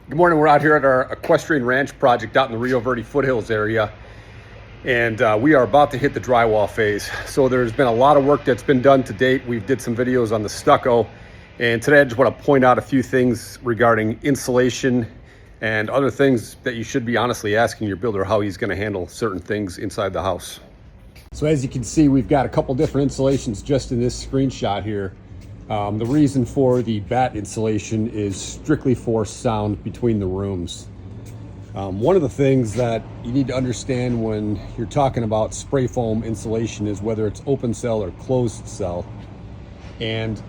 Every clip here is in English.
Good morning. We're out here at our equestrian ranch project out in the Rio Verde foothills area, and we are about to hit the drywall phase. So there's been a lot of work that's been done to date. We did some videos on the stucco, and today I just want to point out a few things regarding insulation and other things that you should be honestly asking your builder how he's going to handle certain things inside the house. So as you can see, we've got a couple different insulations just in this screenshot here. The reason for the bat insulation is strictly for sound between the rooms. One of the things that you need to understand when you're talking about spray foam insulation is whether it's open cell or closed cell. And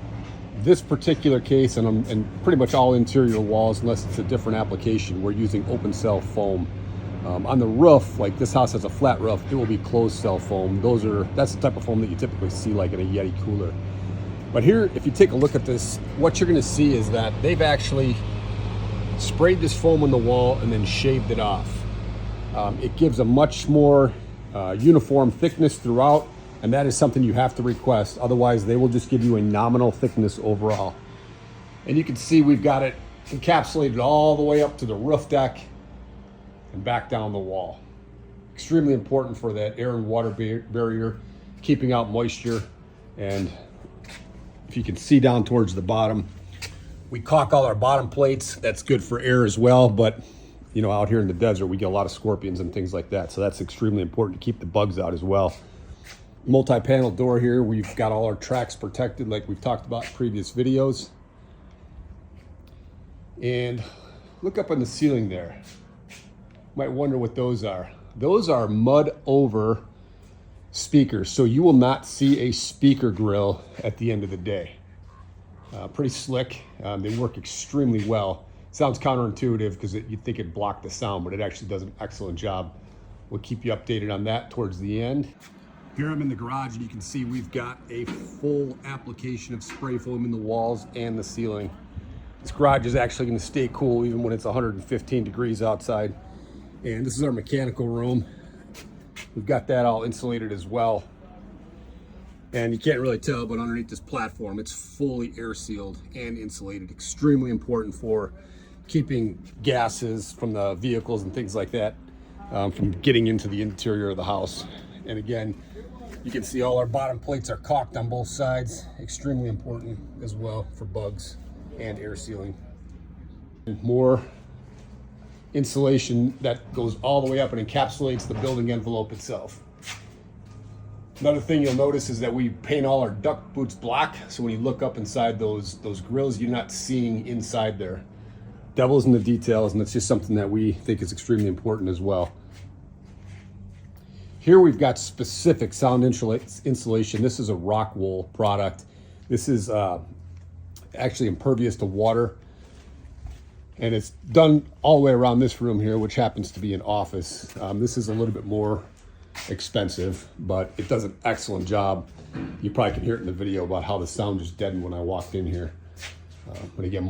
this particular case, and pretty much all interior walls, unless it's a different application, we're using open cell foam. On the roof, like this house has a flat roof, it will be closed cell foam. That's the type of foam that you typically see like in a Yeti cooler. But here, if you take a look at this, what you're going to see is that they've actually sprayed this foam on the wall and then shaved it off. It gives a much more uniform thickness throughout, and that is something you have to request. Otherwise, they will just give you a nominal thickness overall. And you can see we've got it encapsulated all the way up to the roof deck and back down the wall. Extremely important for that air and water barrier, keeping out moisture. And if you can see down towards the bottom, we caulk all our bottom plates. That's good for air as well, but you know, out here in the desert, we get a lot of scorpions and things like that. So that's extremely important to keep the bugs out as well. Multi-panel door here. We've got all our tracks protected like we've talked about in previous videos. And look up on the ceiling there. Might wonder what those are. Those are mud over speakers, so you will not see a speaker grill at the end of the day. Pretty slick. They work extremely well. Sounds counterintuitive because you'd think it blocked the sound, but it actually does an excellent job. We'll keep you updated on that towards the end. Here I'm in the garage, and you can see we've got a full application of spray foam in the walls and the ceiling. This garage is actually going to stay cool even when it's 115 degrees outside. And this is our mechanical room. We've got that all insulated as well. And you can't really tell, but underneath this platform, it's fully air sealed and insulated. Extremely important for keeping gases from the vehicles and things like that from getting into the interior of the house. And again, you can see all our bottom plates are caulked on both sides. Extremely important as well for bugs and air sealing. And more insulation that goes all the way up and encapsulates the building envelope itself. Another thing you'll notice is that we paint all our duct boots black, so when you look up inside those grills, you're not seeing inside there. Devil's in the details, and that's just something that we think is extremely important as well. Here we've got specific sound insulation. This is a rock wool product. This is actually impervious to water. And it's done all the way around this room here, which happens to be an office. This is a little bit more expensive, but it does an excellent job. You probably can hear it in the video about how the sound just deadened when I walked in here. But again,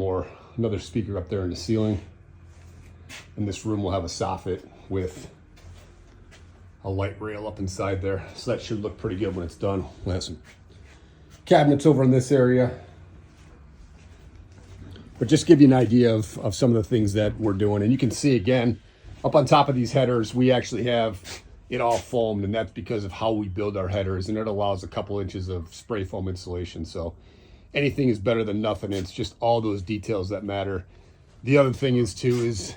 another speaker up there in the ceiling. And this room will have a soffit with a light rail up inside there. So that should look pretty good when it's done. We'll have some cabinets over in this area. But just give you an idea of some of the things that we're doing. And you can see again, up on top of these headers, we actually have it all foamed, and that's because of how we build our headers. And it allows a couple inches of spray foam insulation. So anything is better than nothing. It's just all those details that matter. The other thing is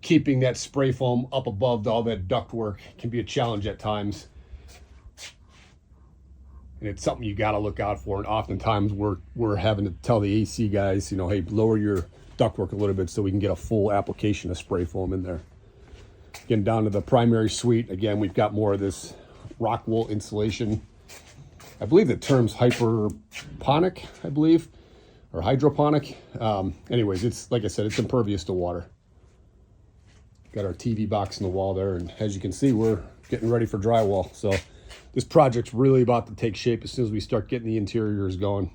keeping that spray foam up above all that ductwork can be a challenge at times. And it's something you got to look out for. And oftentimes we're having to tell the AC guys, you know, hey, lower your ductwork a little bit so we can get a full application of spray foam in there. Getting down to the primary suite, again, we've got more of this rock wool insulation. I believe the term's hydroponic, or hydroponic. Anyways, it's, like I said, it's impervious to water. Got our TV box in the wall there, and as you can see, we're getting ready for drywall. So this project's really about to take shape as soon as we start getting the interiors going.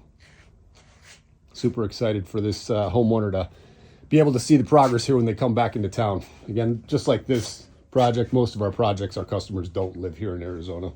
Super excited for this homeowner to be able to see the progress here when they come back into town. Again, just like this project, most of our projects, our customers don't live here in Arizona.